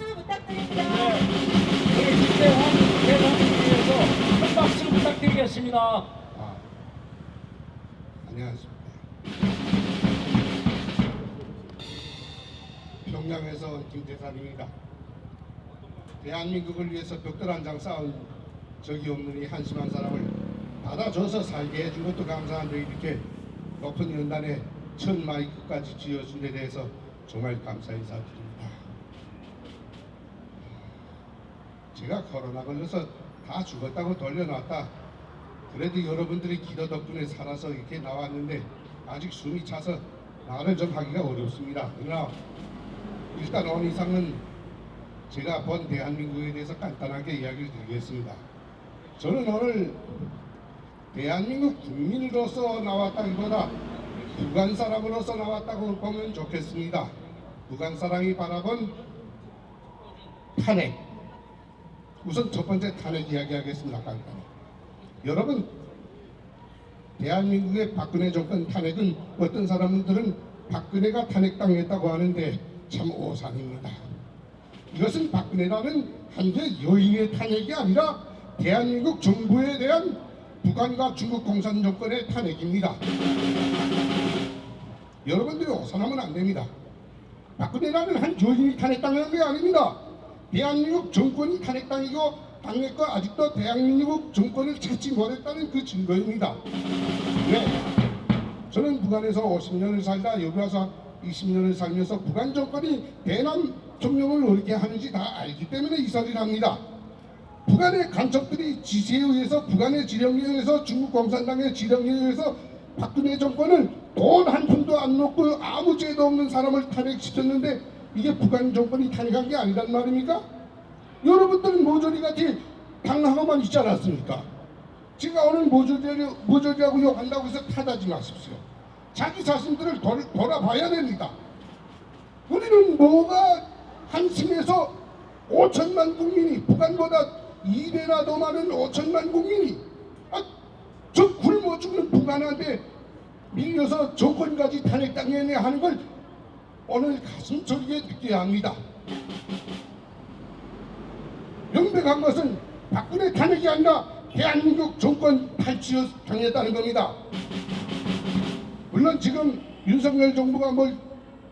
박수 부탁드립니다. 네, 우리 김대환 대통령을 위해서 큰 박수 부탁드리겠습니다. 안녕하십니까. 평양에서 김대산입니다. 대한민국을 위해서 벽돌 한 장 쌓은 적이 없는 이 한심한 사람을 받아줘서 살게 해준 것도 감사한데 이렇게 높은 연단에 첫 마이크까지 쥐어준 데 대해서 정말 감사 인사드립니다. 제가 코로나 걸려서 다 죽었다고 돌려놨다. 그래도 여러분들의 기도 덕분에 살아서 이렇게 나왔는데 아직 숨이 차서 말을 좀 하기가 어렵습니다. 그러나 일단 오늘 이상은 제가 본 대한민국에 대해서 간단하게 이야기를 드리겠습니다. 저는 오늘 대한민국 국민으로서 나왔다기보다 북한 사람으로서 나왔다고 보면 좋겠습니다. 북한 사람이 바라본 탄핵. 우선 첫 번째 탄핵 이야기하겠습니다. 간단히. 여러분, 대한민국의 박근혜 정권 탄핵은 어떤 사람들은 박근혜가 탄핵당했다고 하는데 참 오산입니다. 이것은 박근혜라는 한개 여인의 탄핵이 아니라 대한민국 정부에 대한 북한과 중국 공산 정권의 탄핵입니다. 여러분들이 오산하면 안 됩니다. 박근혜라는 한 여인이 탄핵당한 게 아닙니다. 대한민국 정권이 탄핵당이고 당했고 아직도 대한민국 정권을 찾지 못했다는 그 증거입니다. 네, 저는 북한에서 50년을 살다 여기 와서 20년을 살면서 북한 정권이 대남 점령을 어떻게 하는지 다 알기 때문에 이 소리를 합니다. 북한의 간첩들이 지시에 의해서 북한의 지령에 의해서 중국 공산당의 지령에 의해서 박근혜 정권을 돈 한 푼도 안 놓고 아무 죄도 없는 사람을 탄핵시켰는데 이게 북한 정권이 탄핵한 게 아니란 말입니까? 여러분들은 모조리같이 당하고만 있지 않았습니까? 제가 오늘 모조리라고 욕한다고 해서 타다지 마십시오. 자기 자신들을 돌아봐야 됩니다. 우리는 뭐가 한심해서 5천만 국민이 북한보다 2배나 더 많은 5천만 국민이 저 굶어 죽는 북한한테 밀려서 정권까지 탄핵당해내 하는 걸 오늘 가슴 저리게 느껴야 합니다. 명백한 것은 박근혜 탄핵이 아니라 대한민국 정권 탈취를 당했다는 겁니다. 물론 지금 윤석열 정부가 뭘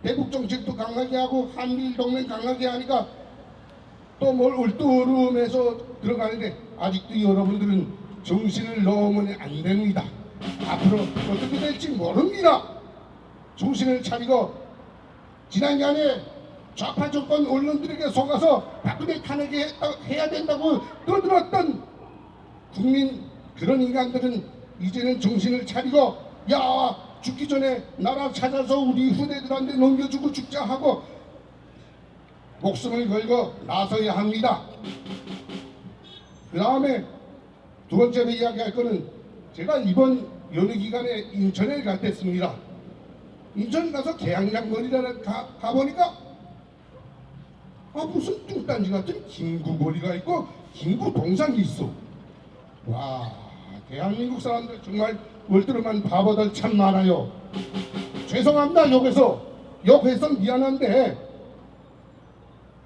대북 정책도 강하게 하고 한미일 동맹 강하게 하니까 또 뭘 얼떠오름해서 들어가는데 아직도 여러분들은 정신을 놓으면 안 됩니다. 앞으로 어떻게 될지 모릅니다. 정신을 차리고 지난번에 좌파 정권 언론들에게 속아서 박근혜 탄핵해야 된다고 떠들었던 국민 그런 인간들은 이제는 정신을 차리고 야 죽기 전에 나라 찾아서 우리 후대들한테 넘겨주고 죽자 하고 목숨을 걸고 나서야 합니다. 그 다음에 두 번째로 이야기할 거는 제가 이번 연휴 기간에 인천에 갔댔습니다. 인천 가서 계양장거리를 가보니까 무슨 뚱딴지 같은 김구거리가 있고 김구동상이 있어. 와, 대한민국 사람들 정말 얼떨어만 바보들 참 많아요. 죄송합니다. 욕해서 미안한데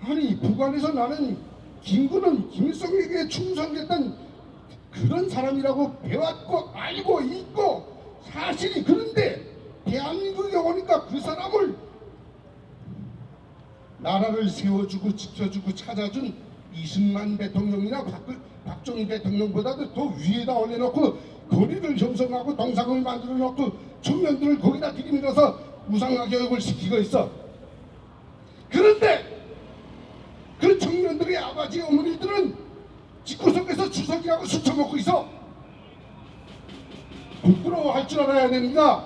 아니 북한에서 나는 김구는 김일성에게 충성했던 그런 사람이라고 배웠고 알고 있고 사실이 그런데 대한민국에 오니까 그 사람을 나라를 세워주고 지켜주고 찾아준 이승만 대통령이나 박정희 대통령보다도 더 위에다 올려놓고 거리를 형성하고 동상을 만들어 놓고 청년들을 거기다 들이밀어서 우상화 교육을 시키고 있어. 그런데 그 청년들의 아버지 어머니들은 집구석에서 주석이하고 술 처먹고 있어. 부끄러워할 줄 알아야 됩니다.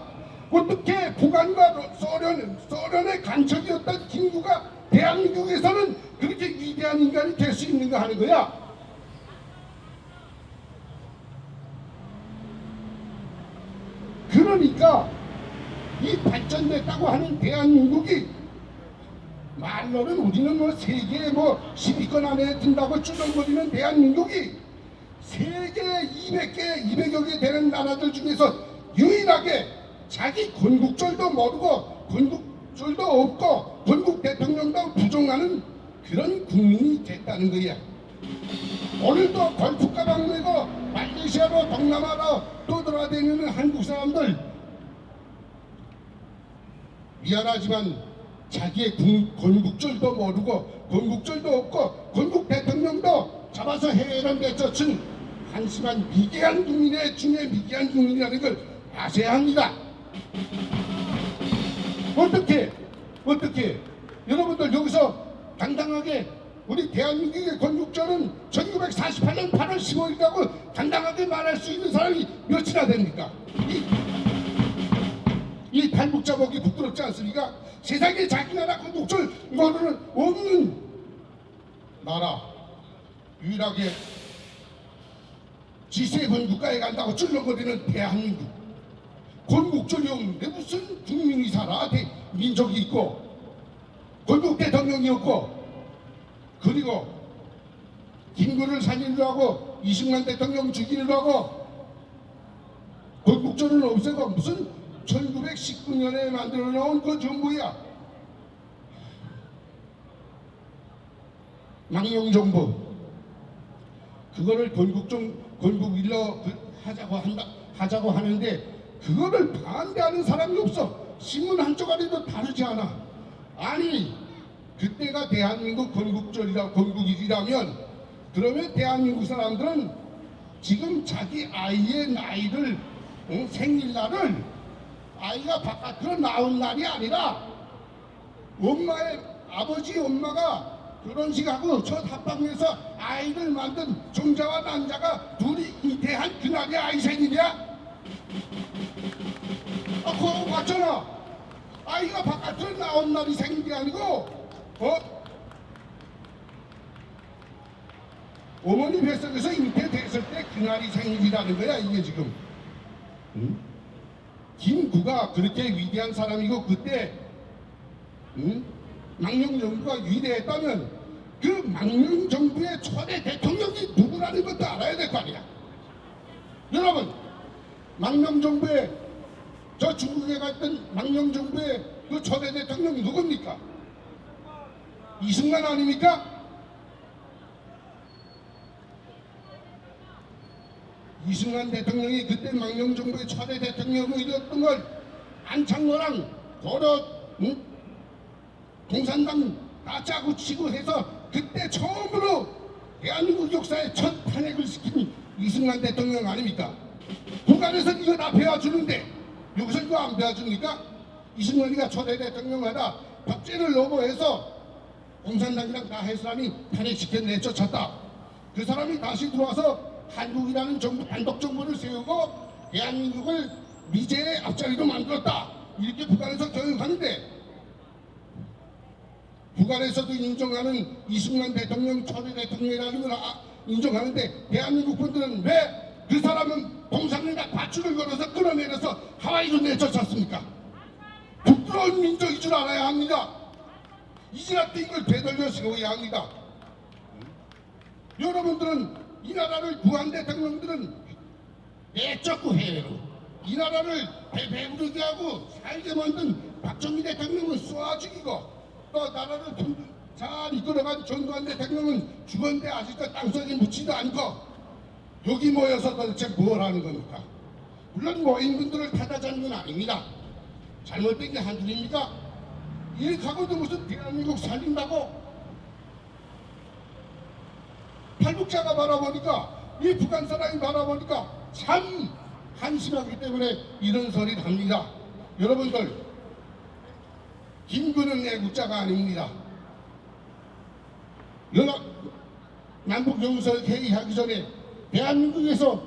어떻게 북한과 소련의 간첩이었던 김구가 대한민국에서는 그렇게 위대한 인간이 될 수 있는가 하는 거야. 그러니까 이 발전됐다고 하는 대한민국이 말로는 우리는 뭐 세계에 뭐 10위권 안에 든다고 쭈렁거리는 대한민국이 세계 200여 개 되는 나라들 중에서 유일하게 자기 건국절도 모르고 건국절도 없고 건국 대통령도 부정하는 그런 국민이 됐다는 거야. 오늘도 골프 가방 메고 말레이시아로 동남아로 떠돌아다니는 한국 사람들, 미안하지만 자기의 건국절도 모르고 건국절도 없고 건국 대통령도 잡아서 해외로 내쫓은 한심한 미개한 국민의 중에 미개한 국민이라는 걸 아셔야 합니다. 어떻게 여러분들 여기서 당당하게 우리 대한민국의 건국절은 1948년 8월 15일이라고 당당하게 말할 수 있는 사람이 몇이나 됩니까? 이 탈북자복이 부끄럽지 않습니까? 세상에 자기 나라 건국절 모르는 없는 나라, 유일하게 G7 국가에 간다고 쩔렁거리는 대한민국, 건국절이 없는데 무슨 국민이 살아? 민족이 있고 건국 대통령이 없고, 그리고 김구를 살리려고 하고 이승만 대통령 죽이려고 하고 건국절은 없애고 무슨 1919년에 만들어 놓은 그 정부야. 망명정부. 그거를 건국일로 하자고 하는데 그거를 반대하는 사람이 없어. 신문 한쪽 아래도 다르지 않아. 아니, 그때가 대한민국 건국일이라면 그러면 대한민국 사람들은 지금 자기 아이의 나이를, 생일날을 아이가 바깥으로 나온 날이 아니라 엄마의 아버지 엄마가 결혼식하고 첫 합방에서 아이를 만든 종자와 난자가 둘이 잉태한 그날이 아이 생일이야? 그거 맞잖아. 아이가 바깥으로 나온 날이 생일이 아니고 어머니 뱃속에서 잉태됐을 때 그날이 생일이라는 거야. 이게 지금 김구가 그렇게 위대한 사람이고 그때 망명정부가 위대했다면 그 망명정부의 초대 대통령이 누구라는 것도 알아야 될 거 아니야. 여러분, 망명정부의 저 중국에 갔던 망명정부의 그 초대 대통령이 누굽니까? 이승만 아닙니까? 이승만 대통령이 그때 망명정부의 초대 대통령이었던 걸 안창호랑 도로 공산당 다 짜고 치고 해서 그때 처음으로 대한민국 역사에 첫 탄핵을 시킨 이승만 대통령 아닙니까? 북한에서 이거 다 배워주는데 여기서 이거 안 배워줍니까? 이승만이가 초대 대통령하다 박제를 너무해서 공산당이랑 다 해서라니 탄핵시켜 내쫓았다. 그 사람이 다시 들어와서 한국이라는 정부, 단독 정부를 세우고 대한민국을 미제의 앞자리로 만들었다. 이렇게 북한에서 교육하는데, 북한에서도 인정하는 이승만 대통령 초대 대통령이라는 걸 인정하는데 대한민국 분들은 왜 그 사람은 동상에다 밧줄을 걸어서 끌어내려서 하와이로 내쫓았습니까? 부끄러운 민족인 줄 알아야 합니다. 이제라도 이걸 되돌려 세워야 합니다. 여러분들은 이 나라를 구한 대통령들은 내쫓고 해외로 이 나라를 배부르게 하고 살게 만든 박정희 대통령은 쏘아 죽이고 또 나라를 잘 이끌어간 전두환 대통령은 죽었는데 아직도 땅속에 묻지도 않고 여기 모여서 도대체 뭘 하는 겁니까? 물론 모인분들을 탓하자는 건 아닙니다. 잘못된 게 한둘입니까? 이렇게 하고도 무슨 대한민국 살린다고? 탈북자가 바라보니까 이 북한 사람이 바라보니까 참 한심하기 때문에 이런 소리를 합니다. 여러분들, 김구는 애국자가 아닙니다. 남북용서 회의하기 전에 대한민국에서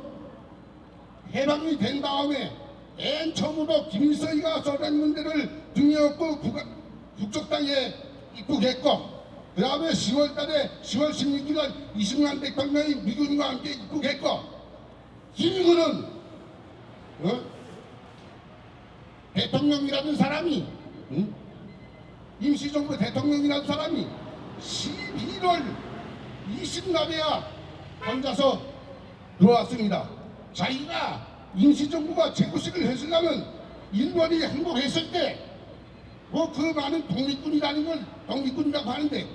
해방이 된 다음에 맨 처음으로 김일성이가 소련 문제를 등에 업고 북쪽 땅에 입국했고, 그 다음에 10월 16일 이승만 대통령이 미군과 함께 입국했고, 김구는 대통령이라는 사람이 임시정부 대통령이라는 사람이 11월 20날에야 혼자서 들어왔습니다. 자기가 임시정부가 재구식을 했으려면 일본이 항복했을 때 뭐 그 많은 독립군이라는 걸 독립군이라고 하는데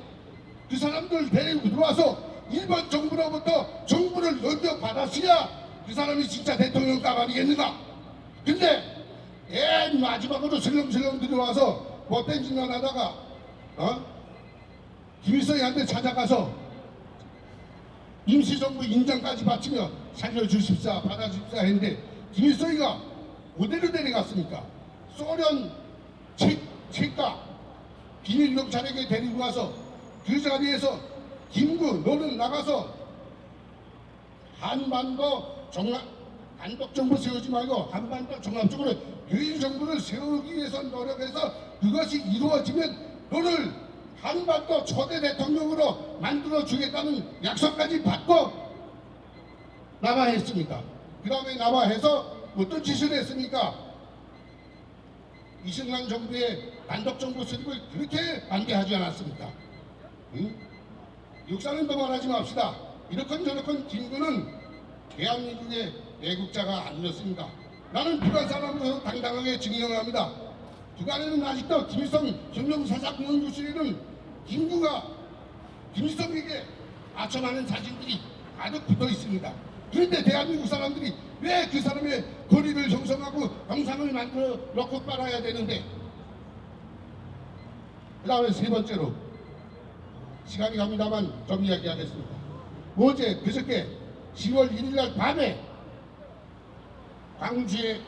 그 사람들 데리고 들어와서 일본 정부로부터 정부를 넘겨받았어야 그 사람이 진짜 대통령감 아니겠는가? 근데 맨 마지막으로 슬렁슬렁 들어와서 못된 짓만 하다가 김일성한테 찾아가서 임시정부 인정까지 바치며 살려주십사 받아주십사 했는데 김일성이가 어디로 데려갔습니까? 소련 책가 비밀경찰에게 데리고 가서 그 자리에서 김구 너는 나가서 한반도 단독정부 세우지 말고 한반도 종합적으로 유일정부를 세우기 위해서 노력해서 그것이 이루어지면 너를 한반도 초대 대통령으로 만들어 주겠다는 약속까지 받고 남아했습니다. 그 다음에 남아해서 어떤 짓을 했습니까? 이승만 정부의 단독정부 수립을 그렇게 반대하지 않았습니까? 응? 역사는 더 말하지 맙시다. 이렇건 저렇건 김구는 대한민국의 애국자가 아니었습니다. 나는 북한 사람으로서 당당하게 증명합니다. 북한에는 아직도 김일성 혁명사사공원교실에는 김구가 김일성에게 아첨하는 사진들이 가득 붙어 있습니다. 그런데 대한민국 사람들이 왜 그 사람의 거리를 형성하고 영상을 만들어 놓고 빨아야 되는데, 그 다음에 세 번째로 시간이 갑니다만 좀 이야기하겠습니다. 어제 그저께 10월 1일 날 밤에 광주에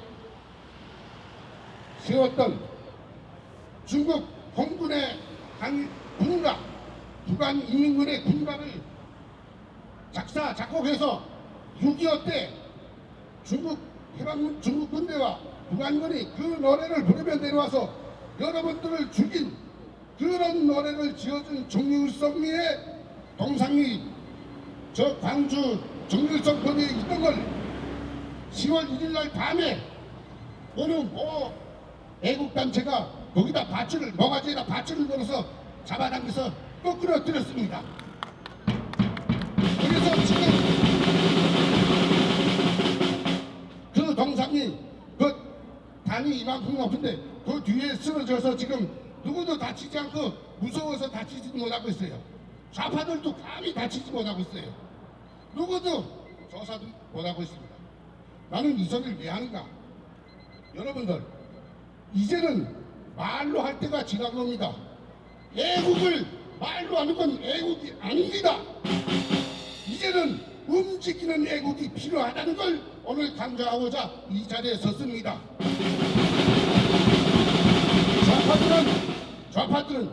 세웠던 중국 홍군의 군가 북한 인민군의 군가를 작곡해서 6.25 때 중국 군대와 북한군이 그 노래를 부르며 내려와서 여러분들을 죽인 그런 노래를 지어준 정일성리의 동상이 저 광주 정일성 거리에 있던 걸 10월 1일 날 밤에 어느 애국단체가 거기다 밧줄을 모가지에다 밧줄을 걸어서 잡아당겨서 꺼끌어뜨렸습니다. 그래서 지금 그 동상이 그 단이 이만큼 높은데 그 뒤에 쓰러져서 지금 누구도 다치지 않고 무서워서 다치지 못하고 있어요. 좌파들도 감히 다치지 못하고 있어요. 누구도 조사도 못하고 있습니다. 나는 이 소리를 왜 하는가? 여러분들 이제는 말로 할 때가 지난 겁니다. 애국을 말로 하는 건 애국이 아닙니다. 이제는 움직이는 애국이 필요하다는 걸 오늘 강조하고자 이 자리에 섰습니다. 좌파들은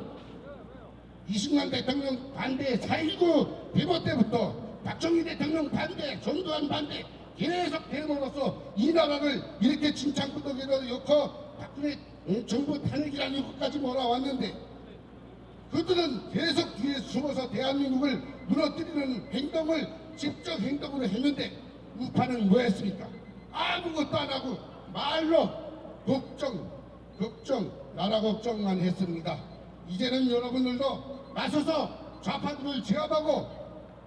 이승만 대통령 반대, 4.19 데모 때부터 박정희 대통령 반대, 전두환 반대 계속 데모로서 이 나라를 이렇게 진창구덕에다 넣고 박근혜 정부 탄핵이라는 것까지 몰아왔는데, 그들은 계속 뒤에 숨어서 대한민국을 무너뜨리는 행동을 직접 행동으로 했는데 우파는 뭐 했습니까? 아무것도 안 하고 말로 걱정, 나라 걱정만 했습니다. 이제는 여러분들도 나서서 좌파들을 제압하고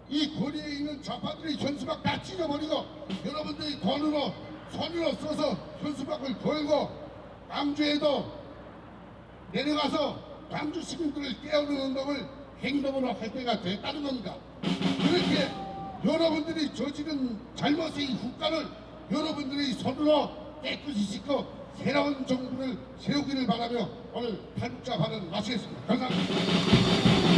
이 거리에 있는 좌파들의 현수막 다 찢어버리고 여러분들이 손으로 써서 현수막을 걸고 광주에도 내려가서 광주 시민들을 깨우는 운동을 행동으로 할 때가 됐다는 겁니다. 그렇게 여러분들이 저지른 잘못의 후과를 여러분들의 손으로 깨끗이 씻고 새로운 정부를 세우기를 바라며 오늘 탈북자 발언 마치겠습니다. 감사합니다.